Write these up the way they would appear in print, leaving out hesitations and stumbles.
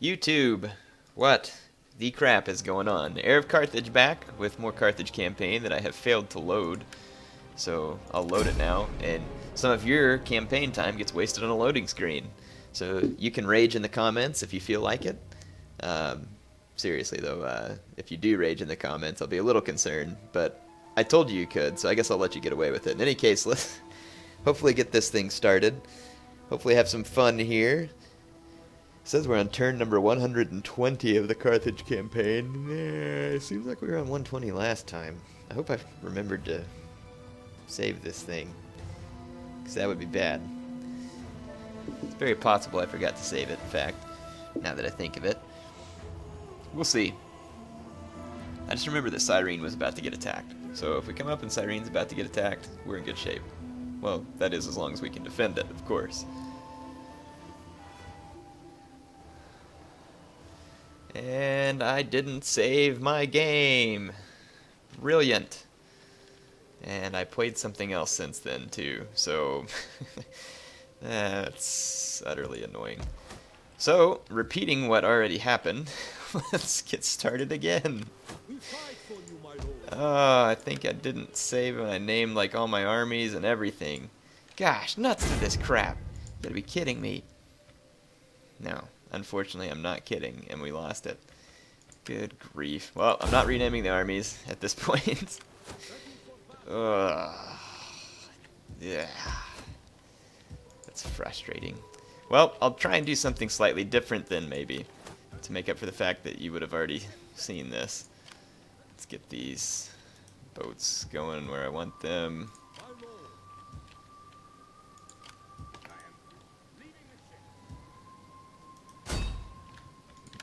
YouTube, what the crap is going on? HeirofCarthage back with more Carthage campaign that I have failed to load. So I'll load it now, and some of your campaign time gets wasted on a loading screen. So you can rage in the comments if you feel like it. Um, Seriously though, if you do rage in the comments, I'll be a little concerned. But I told you could, so I guess I'll let you get away with it. In any case, let's hopefully get this thing started. Hopefully have some fun here. It says we're on turn number 120 of the Carthage campaign. It seems like we were on 120 last time. I hope I remembered to save this thing, because that would be bad. It's very possible I forgot to save it, in fact, now that I think of it. We'll see. I just remember that Cyrene was about to get attacked. So if we come up and Cyrene's about to get attacked, we're in good shape. Well, that is as long as we can defend it, of course. And I didn't save my game. Brilliant. And I played something else since then, too. So, that's utterly annoying. So, repeating what already happened, let's get started again. Oh, I think I didn't save and I named like all my armies and everything. Gosh, nuts to this crap. You gotta be kidding me. No, unfortunately I'm not kidding, and we lost it. Good grief. Well, I'm not renaming the armies at this point. Ugh. Yeah. That's frustrating. Well, I'll try and do something slightly different then, maybe, to make up for the fact that you would have already seen this. Let's get these boats going where I want them.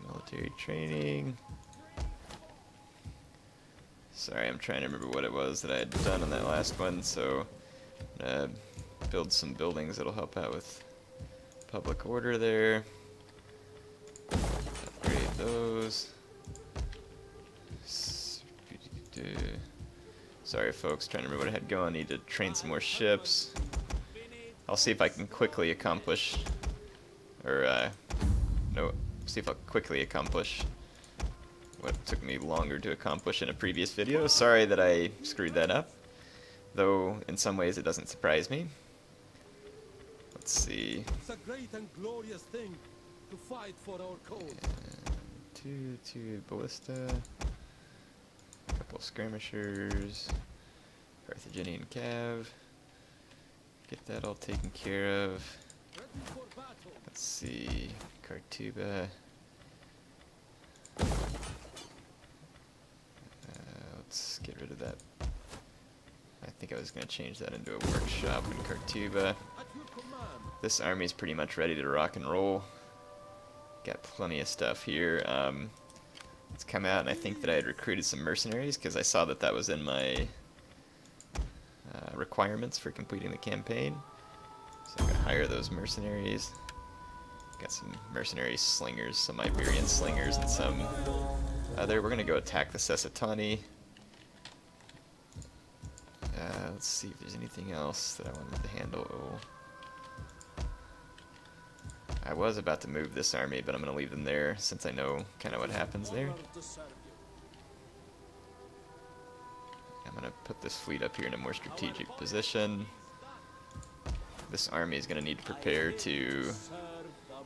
Military training. Sorry, I'm trying to remember what it was that I had done on that last one, so I'm gonna build some buildings that'll help out with public order there. Upgrade those. Sorry folks, trying to remember what I had going. Need to train some more ships. I'll see if I can quickly accomplish, or no, see if I'll quickly accomplish what took me longer to accomplish in a previous video. Sorry that I screwed that up, though in some ways it doesn't surprise me. Let's see. It's a great and glorious thing to fight for our cause. Two ballista, a couple of skirmishers, Carthaginian cav. Get that all taken care of. Let's see, Cartuba. Let's get rid of that. I think I was going to change that into a workshop in Cartuba. This army's pretty much ready to rock and roll. Got plenty of stuff here. Let's come out, and I think that I had recruited some mercenaries because I saw that that was in my requirements for completing the campaign. So I'm going to hire those mercenaries. Got some mercenary slingers, some Iberian slingers, and some other. We're going to go attack the Sessatani. Let's see if there's anything else that I wanted to handle. Oh. I was about to move this army, but I'm going to leave them there since I know kind of what happens there. I'm going to put this fleet up here in a more strategic position. This army is going to need to prepare to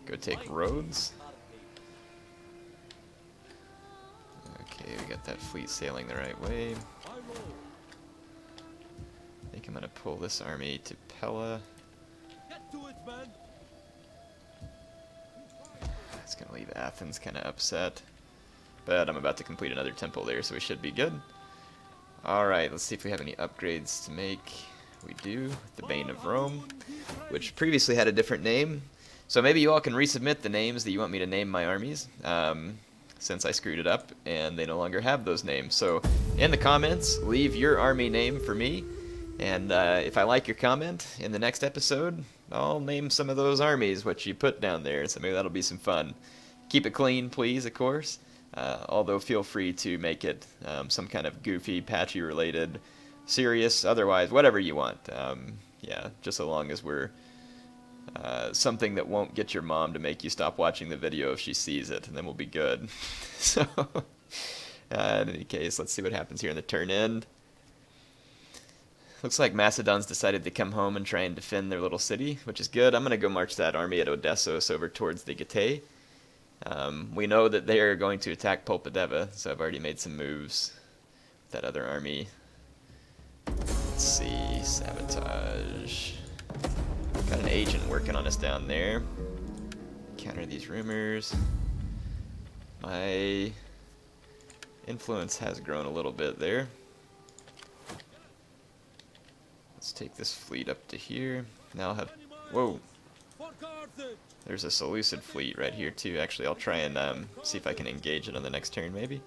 go take Rhodes. Okay, we got that fleet sailing the right way. I think I'm going to pull this army to Pella. It's going to leave Athens kind of upset. But I'm about to complete another temple there, so we should be good. Alright, let's see if we have any upgrades to make. We do. The Bane of Rome, which previously had a different name. So maybe you all can resubmit the names that you want me to name my armies, since I screwed it up and they no longer have those names. So in the comments, leave your army name for me. And if I like your comment in the next episode, I'll name some of those armies, which you put down there, so maybe that'll be some fun. Keep it clean, please, of course. Although feel free to make it some kind of goofy, patchy-related, serious, otherwise, whatever you want. Yeah, just so long as we're Something that won't get your mom to make you stop watching the video if she sees it, and then we'll be good. So, in any case, let's see what happens here in the turn end. Looks like Macedon's decided to come home and try and defend their little city, which is good. I'm going to go march that army at Odessos over towards the Getae. We know that they are going to attack Pulpadeva, so I've already made some moves with that other army. Let's see, sabotage. Got an agent working on us down there. Counter these rumors. My influence has grown a little bit there. Let's take this fleet up to here. Now I'll have... Whoa! There's a Seleucid fleet right here too. Actually, I'll try and see if I can engage it on the next turn maybe.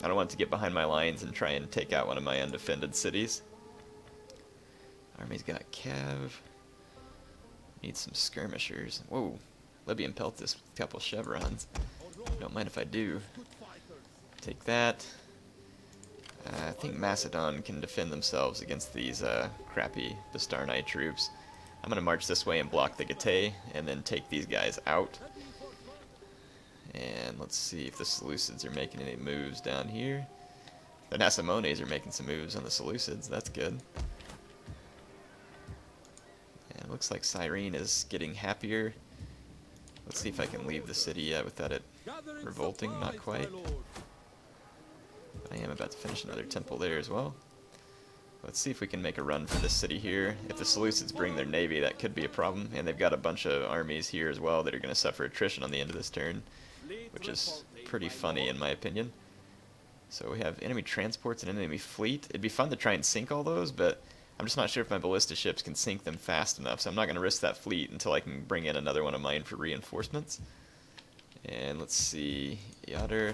I don't want it to get behind my lines and try and take out one of my undefended cities. Army's got Cav. Need some skirmishers. Whoa! Libyan Peltis with a couple chevrons. Don't mind if I do. Take that. I think Macedon can defend themselves against these crappy Bastarnae troops. I'm going to march this way and block the Getae, and then take these guys out. And let's see if the Seleucids are making any moves down here. The Nasamones are making some moves on the Seleucids. That's good. And it looks like Cyrene is getting happier. Let's see if I can leave the city without it revolting. Not quite. I am about to finish another temple there as well. Let's see if we can make a run for this city here. If the Seleucids bring their navy, that could be a problem. And they've got a bunch of armies here as well that are going to suffer attrition on the end of this turn, which is pretty funny in my opinion. So we have enemy transports and an enemy fleet. It'd be fun to try and sink all those, but I'm just not sure if my ballista ships can sink them fast enough. So I'm not going to risk that fleet until I can bring in another one of mine for reinforcements. And let's see, Yader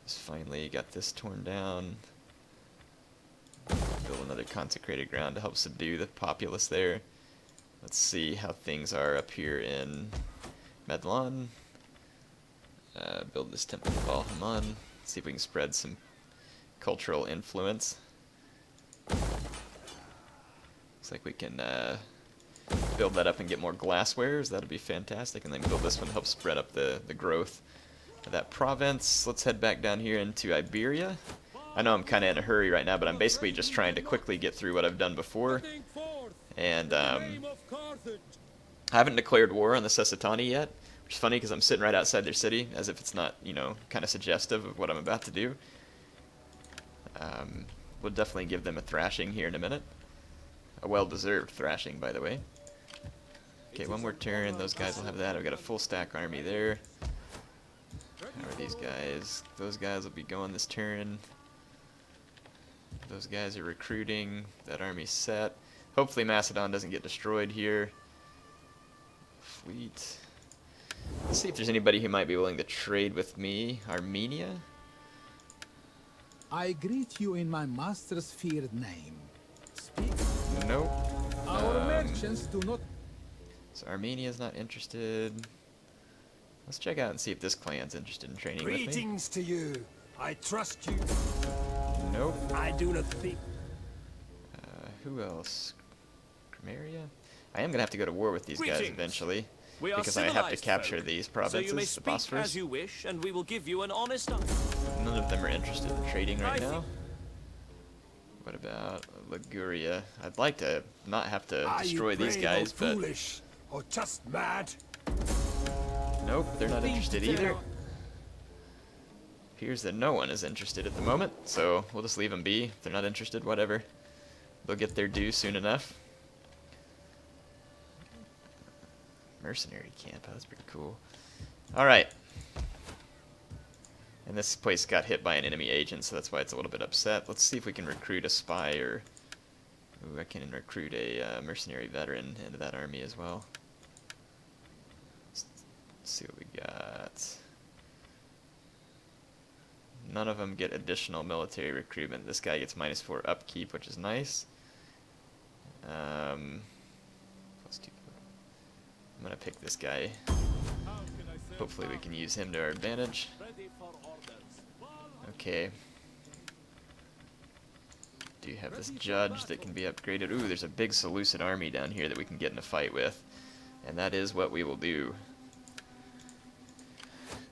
has finally got this torn down. Build another consecrated ground to help subdue the populace there. Let's see how things are up here in Medlan. Build this temple of Al-Haman. See if we can spread some cultural influence. Looks like we can build that up and get more glasswares. That'll be fantastic. And then build this one to help spread up the growth of that province. Let's head back down here into Iberia. I know I'm kind of in a hurry right now, but I'm basically just trying to quickly get through what I've done before. And I haven't declared war on the Sessatani yet, which is funny because I'm sitting right outside their city, as if it's not, you know, kind of suggestive of what I'm about to do. We'll definitely give them a thrashing here in a minute. A well-deserved thrashing, by the way. Okay, one more turn. Those guys will have that. I've got a full stack army there. How are these guys? Those guys will be going this turn. Those guys are recruiting. That army's set. Hopefully Macedon doesn't get destroyed here. Fleet. Let's see if there's anybody who might be willing to trade with me. Armenia? I greet you in my master's feared name. Speak. Nope. Our merchants do not... So Armenia's not interested. Let's check out and see if this clan's interested in training with me. Greetings to you. I trust you. Nope. I do not think. Who else? Crimeria? I am going to have to go to war with these guys Greetings. eventually. We are Because I have to civilized capture folk, these so provinces, you may the speak Bosphorus. as you wish, and we will give you an honest answer. None of them are interested in trading right I now. What about Liguria? I'd like to not have to Are destroy you these brave guys, or but foolish, or just mad? nope, they're not Think interested there either. are- Appears that no one is interested at the moment, so we'll just leave them be. If they're not interested, whatever. They'll get their due soon enough. Mercenary camp, that's pretty cool. Alright. And this place got hit by an enemy agent, so that's why it's a little bit upset. Let's see if we can recruit a spy or... Ooh, I can recruit a mercenary veteran into that army as well. Let's see what we got. None of them get additional military recruitment. This guy gets -4 upkeep, which is nice. +2. I'm gonna pick this guy. Hopefully we can use him to our advantage. do have this judge that can be upgraded. Ooh, there's a big Seleucid army down here that we can get in a fight with. And that is what we will do.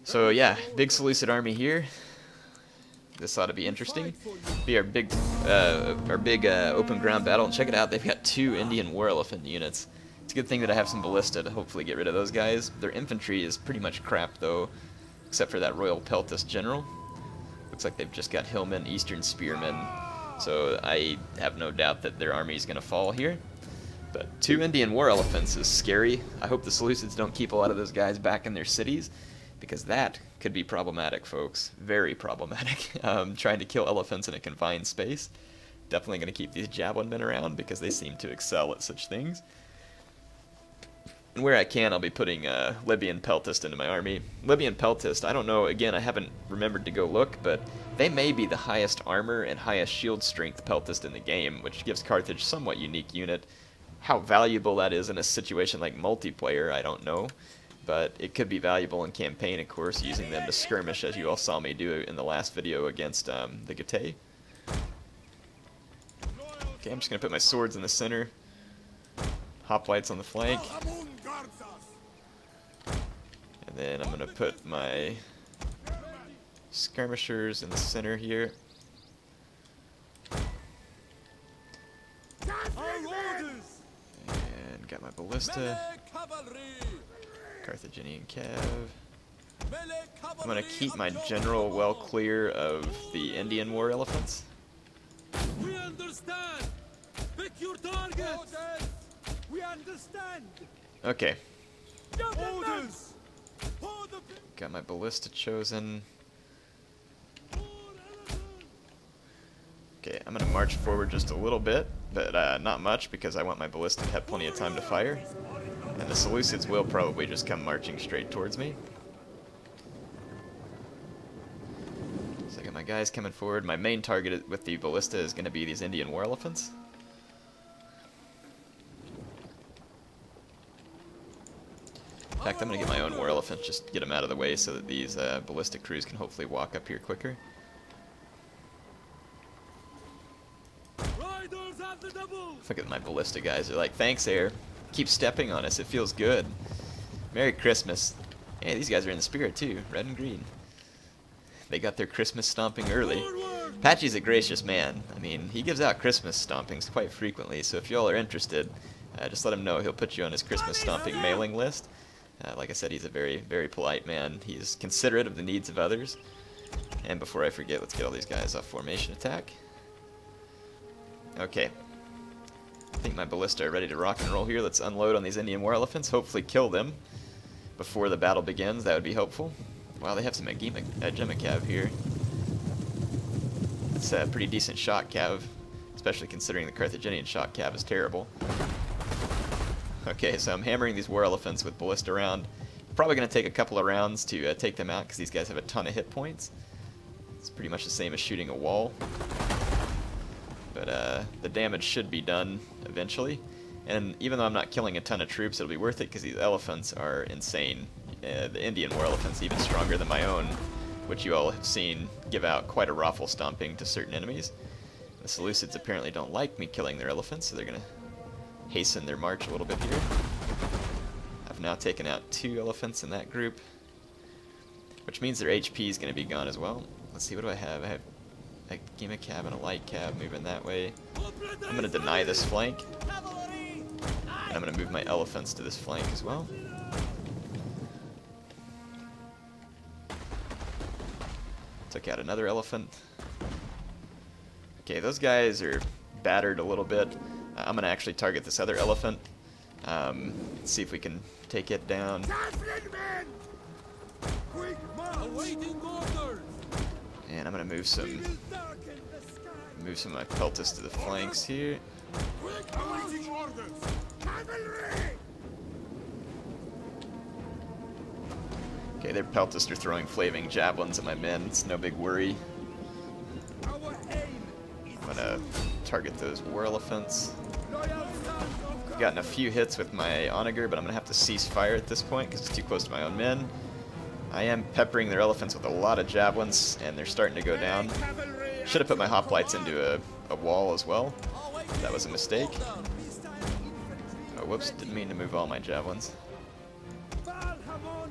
So yeah, big Seleucid army here. This ought to be interesting. Be our big open ground battle. And check it out, they've got 2 Indian War Elephant units. It's a good thing that I have some ballista to hopefully get rid of those guys. Their infantry is pretty much crap though, except for that Royal Peltist general. Looks like they've just got hillmen, Eastern Spearmen. So I have no doubt that their army is going to fall here. But 2 Indian War Elephants is scary. I hope the Seleucids don't keep a lot of those guys back in their cities, because that could be problematic, folks. Very problematic. Trying to kill elephants in a confined space. Definitely going to keep these javelin men around because they seem to excel at such things. And where I can, I'll be putting Libyan Peltist into my army. Libyan Peltist, I don't know, again, I haven't remembered to go look, but they may be the highest armor and highest shield strength Peltist in the game, which gives Carthage somewhat unique unit. How valuable that is in a situation like multiplayer, I don't know. But it could be valuable in campaign, of course, using them to skirmish, as you all saw me do in the last video against the Getae. Okay, I'm just going to put my swords in the center. Hoplites on the flank. And then I'm going to put my skirmishers in the center here. And got my ballista. Carthaginian cav. I'm going to keep my general well clear of the Indian War Elephants. We understand. Pick your targets. We understand. Okay. Orders. Got my ballista chosen. Okay, I'm going to march forward just a little bit, but not much because I want my ballista to have plenty of time to fire. And the Seleucids will probably just come marching straight towards me. So I got my guys coming forward. My main target with the ballista is going to be these Indian War Elephants. In fact, I'm going to get my own War Elephant, just get them out of the way so that these ballistic crews can hopefully walk up here quicker. Look at my ballista guys. They're like, thanks, Air. Keep stepping on us. It feels good. Merry Christmas. Hey, these guys are in the spirit, too. Red and green. They got their Christmas stomping early. Patchy's a gracious man. I mean, he gives out Christmas stompings quite frequently, so if y'all are interested, just let him know. He'll put you on his Christmas stomping mailing list. Like I said, he's a very, very polite man. He's considerate of the needs of others. And before I forget, let's get all these guys off formation attack. Okay. I think my ballista are ready to rock and roll here. Let's unload on these Indian War Elephants. Hopefully kill them before the battle begins. That would be helpful. Wow, they have some Gemma cav here. It's a pretty decent shot cav, especially considering the Carthaginian shot cav is terrible. Okay, so I'm hammering these War Elephants with ballista round. Probably going to take a couple of rounds to take them out because these guys have a ton of hit points. It's pretty much the same as shooting a wall. But the damage should be done eventually. And even though I'm not killing a ton of troops, it'll be worth it because these elephants are insane. The Indian War Elephant's even stronger than my own, which you all have seen give out quite a raffle stomping to certain enemies. The Seleucids apparently don't like me killing their elephants, so they're going to hasten their march a little bit here. I've now taken out 2 elephants in that group, which means their HP is going to be gone as well. Let's see, what do I have? I have a Gemma cab and a light cab moving that way. I'm going to deny this flank, and I'm going to move my elephants to this flank as well. Took out another elephant. Okay, those guys are battered a little bit. I'm going to actually target this other elephant. See if we can take it down. And I'm going to move some of my peltists to the flanks here. Okay, their peltists are throwing flaming javelins at my men. It's no big worry. I'm going to target those war elephants. I've gotten a few hits with my onager, but I'm going to have to cease fire at this point because it's too close to my own men. I am peppering their elephants with a lot of javelins, and they're starting to go down. Should have put my hoplites into a a wall as well. That was a mistake. Oh, whoops, didn't mean to move all my javelins.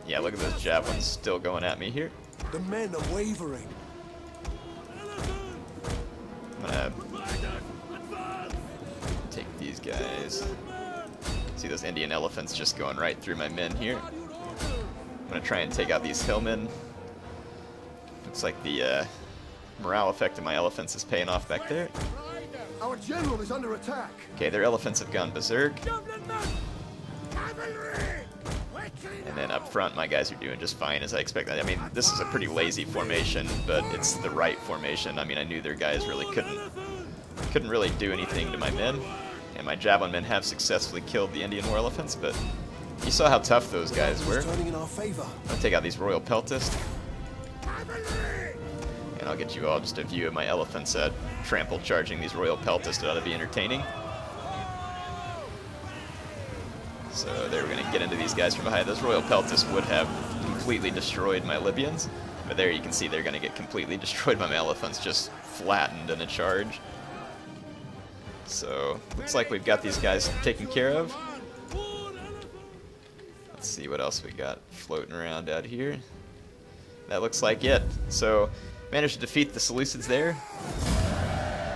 Yeah, look at those javelins still going at me here. The men are wavering. I'm gonna take these guys. See those Indian elephants just going right through my men here. I'm gonna try and take out these hillmen. Looks like the morale effect of my elephants is paying off back there. Our general is under attack. Okay, their elephants have gone berserk. And then up front, my guys are doing just fine as I expected. I mean, this is a pretty lazy formation, but it's the right formation. I mean, I knew their guys really couldn't really do anything to my men. And my javelin men have successfully killed the Indian war elephants, but you saw how tough those guys were. Turning in our favor. I'll take out these royal peltists. And I'll get you all just a view of my elephants trample charging these royal peltists. It ought to be entertaining. So they were going to get into these guys from behind. Those royal peltists would have completely destroyed my Libyans. But there you can see they're going to get completely destroyed by my elephants, just flattened in a charge. So looks like we've got these guys taken care of. Let's see what else we got floating around out here. That looks like it. So managed to defeat the Seleucids there.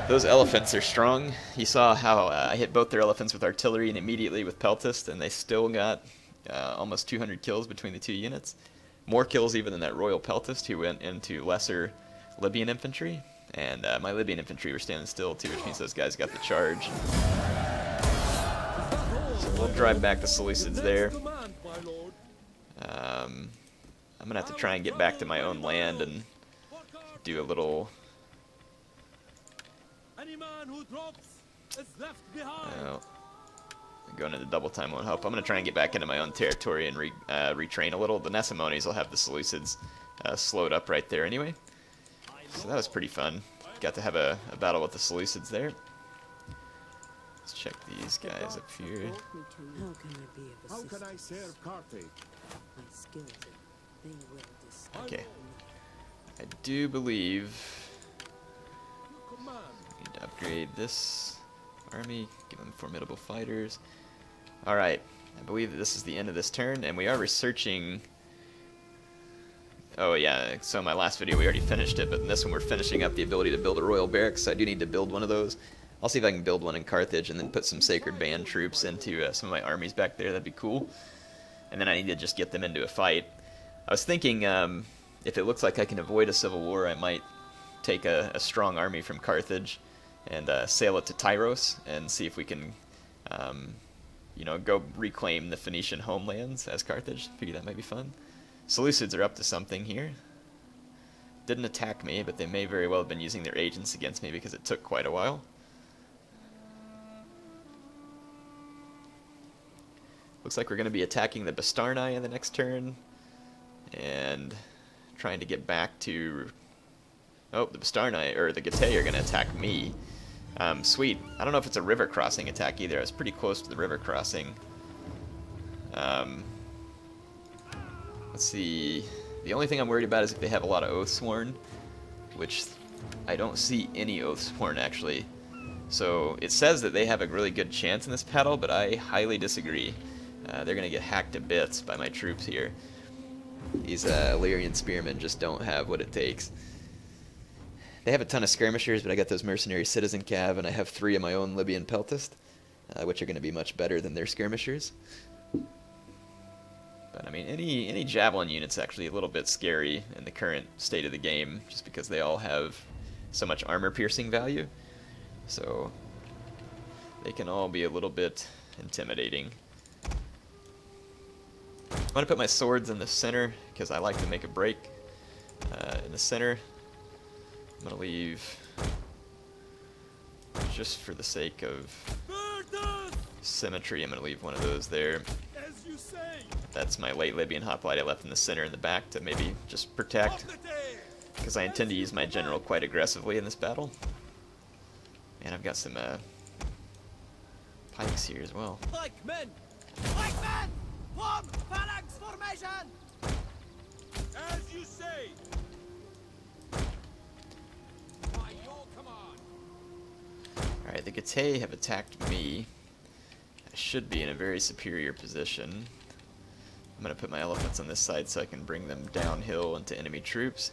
Those elephants are strong. You saw how I hit both their elephants with artillery and immediately with peltist, and they still got almost 200 kills between the two units. More kills even than that royal peltist who went into lesser Libyan infantry. And my Libyan infantry were standing still too, which means those guys got the charge. So we'll drive back the Seleucids there. I'm going to have to try and get back to my own land and do a little... Well, going into double time won't help. I'm going to try and get back into my own territory and retrain a little. The Nesimones will have the Seleucids slowed up right there anyway. So that was pretty fun. Got to have a battle with the Seleucids there. Let's check these guys up here. How can I serve Carthage? Okay. I do believe I need to upgrade this army, give them formidable fighters. Alright, I believe that this is the end of this turn, and we are researching... Oh yeah, so my last video we already finished it, but in this one we're finishing up the ability to build a royal barracks, so I do need to build one of those. I'll see if I can build one in Carthage and then put some sacred band troops into some of my armies back there. That'd be cool. And then I need to just get them into a fight. I was thinking if it looks like I can avoid a civil war, I might take a strong army from Carthage and sail it to Tyros and see if we can, you know, go reclaim the Phoenician homelands as Carthage. Figure that might be fun. Seleucids are up to something here. Didn't attack me, but they may very well have been using their agents against me because it took quite a while. Looks like we're going to be attacking the Bastarnae in the next turn and trying to get back to... Oh, the Bastarnae, or the Getae are going to attack me. Sweet. I don't know if it's a river crossing attack either. I was pretty close to the river crossing. Let's see. The only thing I'm worried about is if they have a lot of Oathsworn, which I don't see any Oathsworn actually. So it says that they have a really good chance in this battle, but I highly disagree. They're going to get hacked to bits by my troops here. These Illyrian spearmen just don't have what it takes. They have a ton of skirmishers, but I got those mercenary citizen cav, and I have 3 of my own Libyan peltist, which are going to be much better than their skirmishers. But I mean, any javelin unit's actually a little bit scary in the current state of the game, just because they all have so much armor-piercing value. So they can all be a little bit intimidating. I'm going to put my swords in the center, because I like to make a break in the center. I'm going to leave, just for the sake of symmetry, I'm going to leave one of those there. That's my late Libyan hoplite I left in the center in the back to maybe just protect, because I intend to use my general quite aggressively in this battle. And I've got some pikes here as well. Like men! Like men! Form phalanx formation! As you say. By your command. Alright, the Getae have attacked me. I should be in a very superior position. I'm going to put my elephants on this side so I can bring them downhill into enemy troops.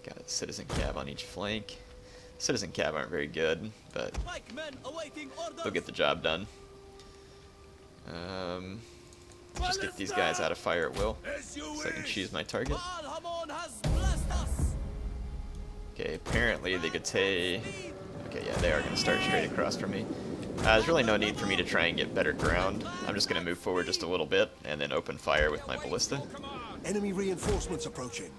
Got a citizen cav on each flank. Citizen cav aren't very good, but they'll get the job done. Just get these guys out of fire at will, so I can choose my target. Okay, apparently the Getae... Okay, yeah, they are going to start straight across from me. There's really no need for me to try and get better ground. I'm just going to move forward just a little bit and then open fire with my ballista. Enemy reinforcements approaching.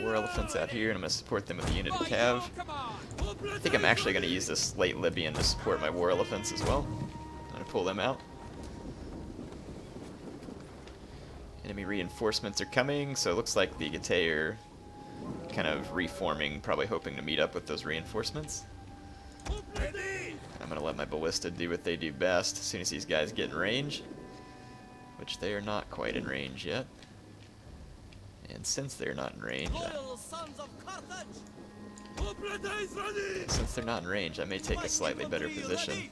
War elephants out here, and I'm going to support them with a unit of cav. I think I'm actually going to use this late Libyan to support my war elephants as well. I'm going to pull them out. Enemy reinforcements are coming, so it looks like the Getae are kind of reforming, probably hoping to meet up with those reinforcements. I'm going to let my ballista do what they do best as soon as these guys get in range, which they are not quite in range yet. And since they're not in range, I may take a slightly better position.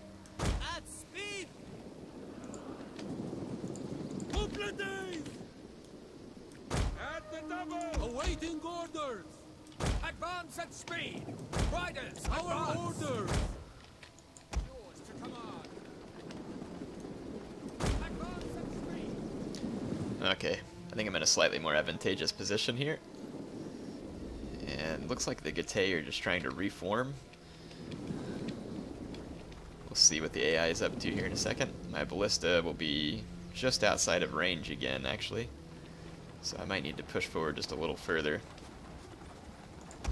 Awaiting orders. Advance at speed. Riders, Our advance. orders. Yours to command. Advance at speed. Okay, I think I'm in a slightly more advantageous position here. And looks like the Getae are just trying to reform. We'll see what the AI is up to here in a second. My ballista will be just outside of range again, actually. So I might need to push forward just a little further.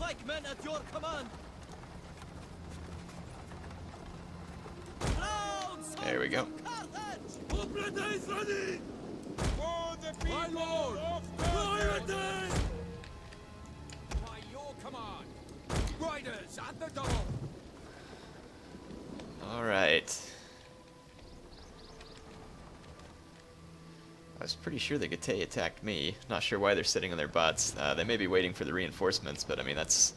Like men at your command. There we go. Oblate is ready. My lord. Priority. By your command. Riders at the double. Alright. I was pretty sure the Getae attacked me. Not sure why they're sitting on their butts. They may be waiting for the reinforcements, but I mean, it's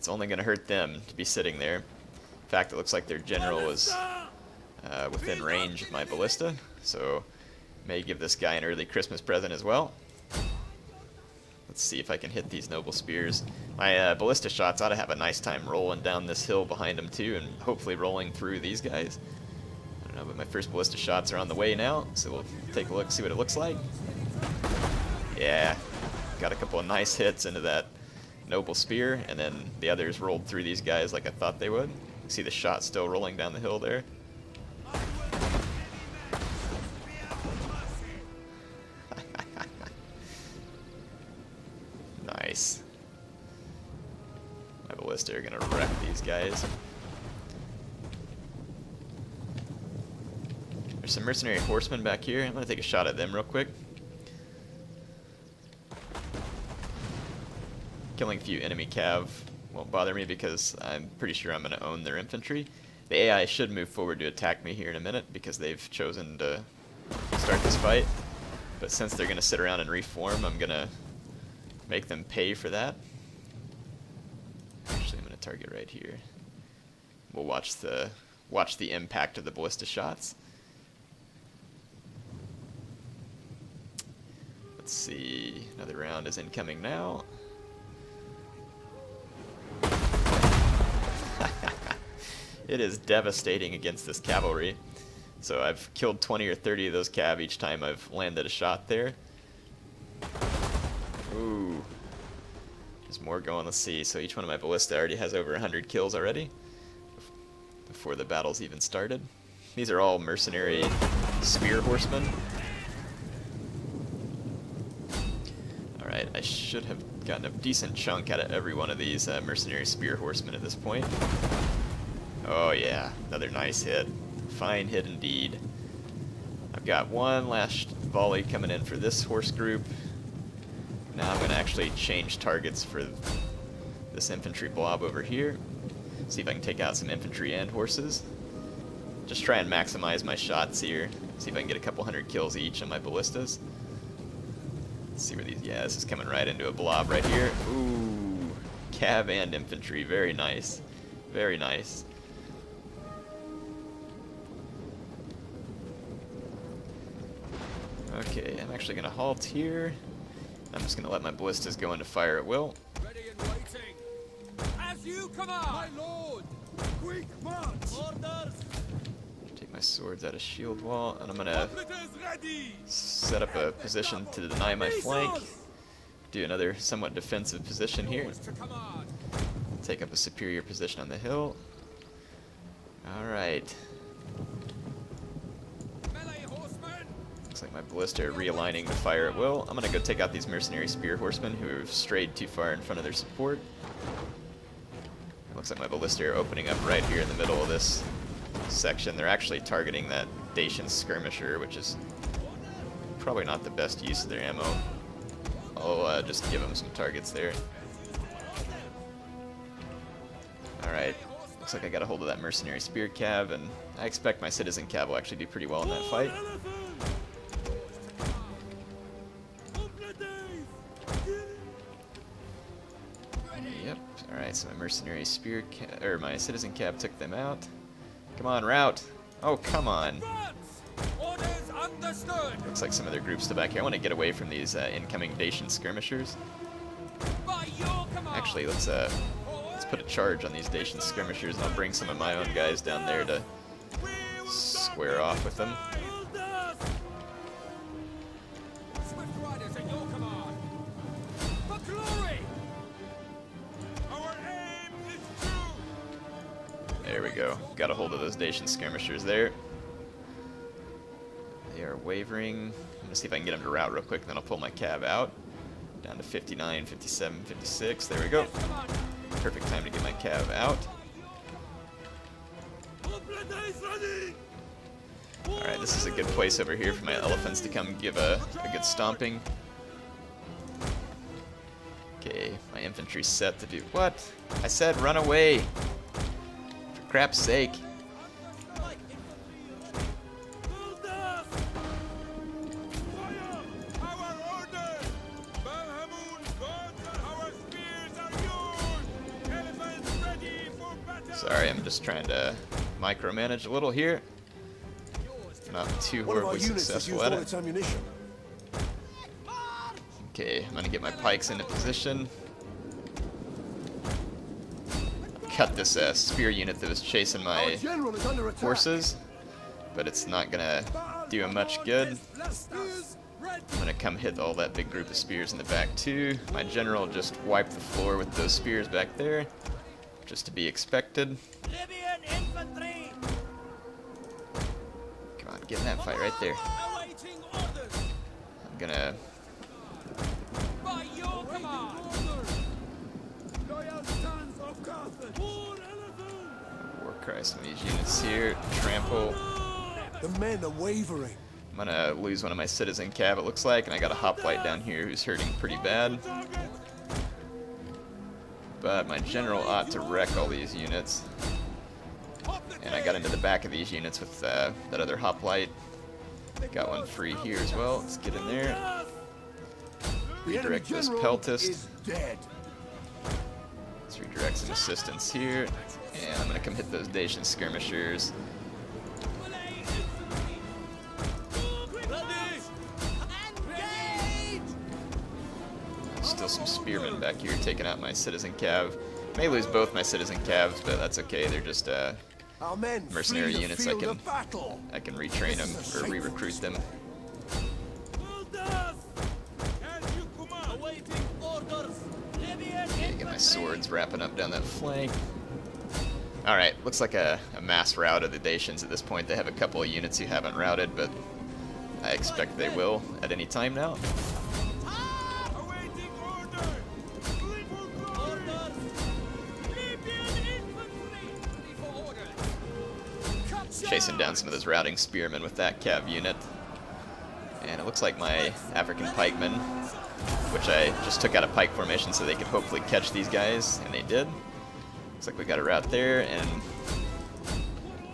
only going to hurt them to be sitting there. In fact, it looks like their general is within range of my ballista, so may give this guy an early Christmas present as well. Let's see if I can hit these noble spears. My ballista shots ought to have a nice time rolling down this hill behind them too, and hopefully rolling through these guys. I don't know, but my first ballista shots are on the way now, so we'll take a look, see what it looks like. Yeah, got a couple of nice hits into that noble spear, and then the others rolled through these guys like I thought they would. You see the shot still rolling down the hill there. Nice. My ballista are gonna wreck these guys. There's some mercenary horsemen back here. I'm gonna take a shot at them real quick. Killing a few enemy cav won't bother me because I'm pretty sure I'm gonna own their infantry. The AI should move forward to attack me here in a minute because they've chosen to start this fight. But since they're gonna sit around and reform, I'm gonna make them pay for that. Actually, I'm gonna target right here. We'll watch the impact of the ballista shots. Let's see, another round is incoming now. It is devastating against this cavalry. So I've killed 20 or 30 of those cav each time I've landed a shot there. Ooh. There's more going, let's see. So each one of my ballista already has over 100 kills already before the battle's even started. These are all mercenary spear horsemen. Alright, I should have gotten a decent chunk out of every one of these mercenary spear horsemen at this point. Oh yeah, another nice hit. Fine hit indeed. I've got one last volley coming in for this horse group. Now I'm going to actually change targets for this infantry blob over here. See if I can take out some infantry and horses. Just try and maximize my shots here. See if I can get a couple hundred kills each on my ballistas. Let's see where these... Yeah, this is coming right into a blob right here. Ooh. cav and infantry. Very nice. Very nice. Okay, I'm actually going to halt here. I'm just going to let my ballistas go into fire at will. Ready and waiting. As you command, my lord. Quick march. Orders. Take my swords out of shield wall, and I'm going to Operators ready. set up a position to deny my flank. Do another somewhat defensive position here. To command. Take up a superior position on the hill. Alright. Melee horsemen. Looks like my ballista are realigning to fire at will. I'm gonna go take out these mercenary spear horsemen who have strayed too far in front of their support. It looks like my ballista are opening up right here in the middle of this section. They're actually targeting that Dacian skirmisher, which is probably not the best use of their ammo. I'll just give them some targets there. Alright, looks like I got a hold of that mercenary spear cav, and I expect my citizen cav will actually do pretty well in that fight. Yep, alright, so my mercenary spear cav, or my citizen cav took them out. Come on, route! Oh, come on! Orders understood. Looks like some other groups still back here. I want to get away from these incoming Dacian skirmishers. By your command. Actually, let's put a charge on these Dacian skirmishers, and I'll bring some of my own guys down there to square off with them. Swift riders at your command. For glory. Our aim is true. There we go. Got a hold of those Dacian skirmishers there. They are wavering. I'm going to see if I can get them to rout real quick, and then I'll pull my cav out. Down to 59, 57, 56. There we go. Perfect time to get my cav out. Alright, this is a good place over here for my elephants to come give a good stomping. Okay, my infantry's set to do what? I said run away! For crap's sake. Sorry, I'm just trying to micromanage a little here. Not too One of our horribly units has successful used at all it. its ammunition. Okay, I'm gonna get my pikes into position. Cut this spear unit that was chasing Our my general is under attack. horses, but it's not gonna do him much good. I'm gonna come hit all that big group of spears in the back too. My general just wiped the floor with those spears back there, just to be expected. Libyan infantry. Come on, get in that fight right there. Awaiting orders. I'm gonna By your command. Loyal sons of Carthage. war cry some of these units here. Trample. The men are wavering. I'm gonna lose one of my citizen cav, it looks like, and I got a hoplite down here who's hurting pretty bad. But my general ought to wreck all these units. And I got into the back of these units with that other hoplite. Got one free here as well. Let's get in there. The enemy Redirect this general peltist. is dead. Let's redirect some assistance here. And I'm gonna come hit those Dacian skirmishers. Still some spearmen back here taking out my citizen cav. May lose both my citizen calves, but that's okay. They're just Our men mercenary flee the units. field of battle. I can retrain them or re-recruit them. Awaiting orders. Libyan Okay, get my swords wrapping up down that flank. Alright, looks like a mass rout of the Dacians at this point. They have a couple of units who haven't routed, but I expect they will at any time now. Awaiting order. orders. Libyan infantry. Ready for orders. Chasing down some of those routing spearmen with that cav unit. And it looks like my African pikemen, which I just took out of pike formation so they could hopefully catch these guys, and they did. Looks like we got a route there, and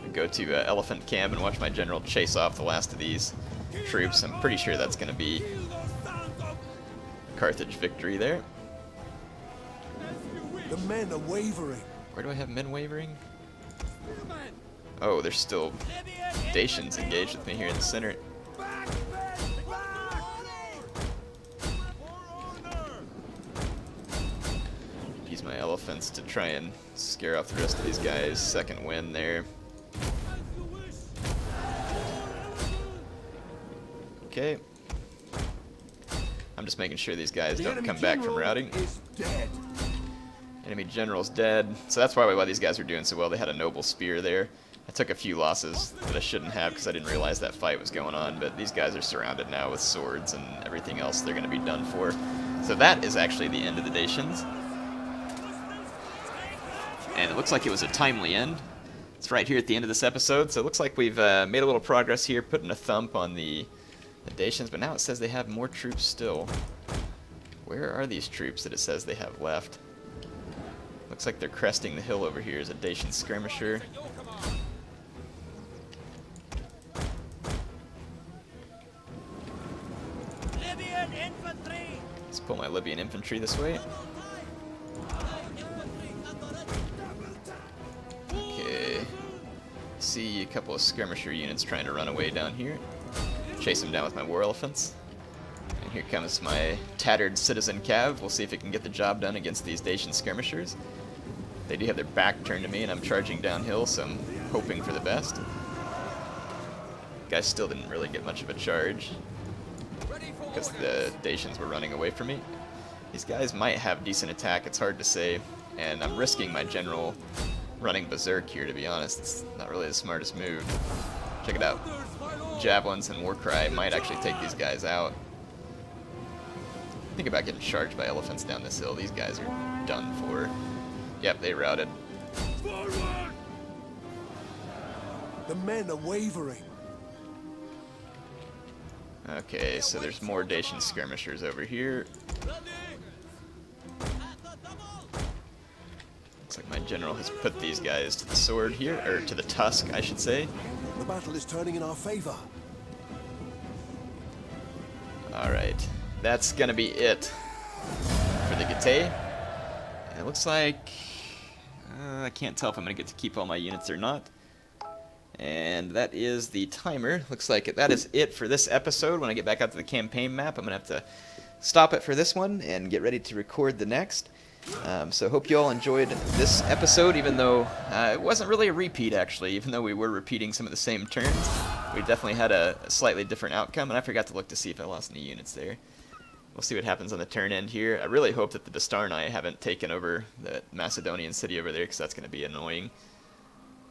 we go to elephant camp and watch my general chase off the last of these troops. I'm pretty sure that's going to be Carthage victory there. The men are wavering. Where do I have men wavering? Spearmen! Oh, there's still Dacians engaged with me here in the center. Back, men! Back! Use my elephants to try and scare off the rest of these guys. Second win there. Okay. I'm just making sure these guys The don't enemy come back from general routing. is dead. Enemy general's dead. So that's probably why these guys are doing so well. They had a noble spear there. I took a few losses that I shouldn't have because I didn't realize that fight was going on, but these guys are surrounded now with swords and everything else. They're going to be done for. So that is actually the end of the Dacians. And it looks like it was a timely end. It's right here at the end of this episode, so it looks like we've made a little progress here, putting a thump on the Dacians, but now it says they have more troops still. Where are these troops that it says they have left? Looks like they're cresting the hill over here as a Dacian skirmisher. Libyan infantry! Let's pull my Libyan infantry this way. Okay. See a couple of skirmisher units trying to run away down here. Chase them down with my war elephants. And here comes my tattered citizen cav. We'll see if it can get the job done against these Dacian skirmishers. They do have their back turned to me, and I'm charging downhill, so I'm hoping for the best. Guys still didn't really get much of a charge because the Dacians were running away from me. These guys might have decent attack, it's hard to say, and I'm risking my general running berserk here, to be honest. It's not really the smartest move. Check it out. Javelins and Warcry might actually take these guys out. Think about getting charged by elephants down this hill. These guys are done for. Yep, they routed. The men are wavering. Okay, so there's more Dacian skirmishers over here. Looks like my general has put these guys to the sword here, or to the tusk, I should say. The battle is turning in our favor. Alright, that's gonna be it for the Getae. And it looks like I can't tell if I'm gonna get to keep all my units or not. And that is the timer. Looks like that is it for this episode. When I get back out to the campaign map, I'm gonna have to stop it for this one and get ready to record the next. So hope you all enjoyed this episode, even though it wasn't really a repeat, actually. Even though we were repeating some of the same turns, we definitely had a slightly different outcome, and I forgot to look to see if I lost any units there. We'll see what happens on the turn end here. I really hope that the Bastarnae haven't taken over the Macedonian city over there, because that's going to be annoying.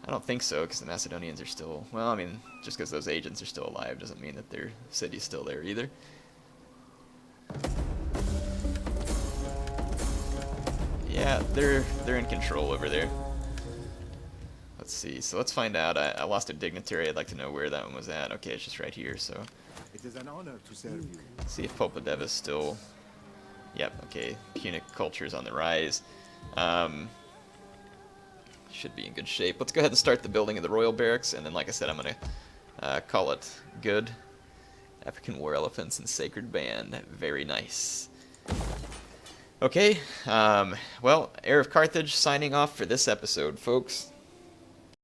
I don't think so, because the Macedonians are still... Well, I mean, just because those agents are still alive doesn't mean that their city's still there either. Yeah, they're in control over there. Let's see. So let's find out. I lost a dignitary. I'd like to know where that one was at. Okay, it's just right here. So It is an honor to serve you. see if Popadev is still. Yep. Okay. Punic culture is on the rise. Should be in good shape. Let's go ahead and start the building of the royal barracks, and then, like I said, I'm gonna call it good. African war elephants and sacred band. Very nice. Okay, well, HeirofCarthage signing off for this episode, folks.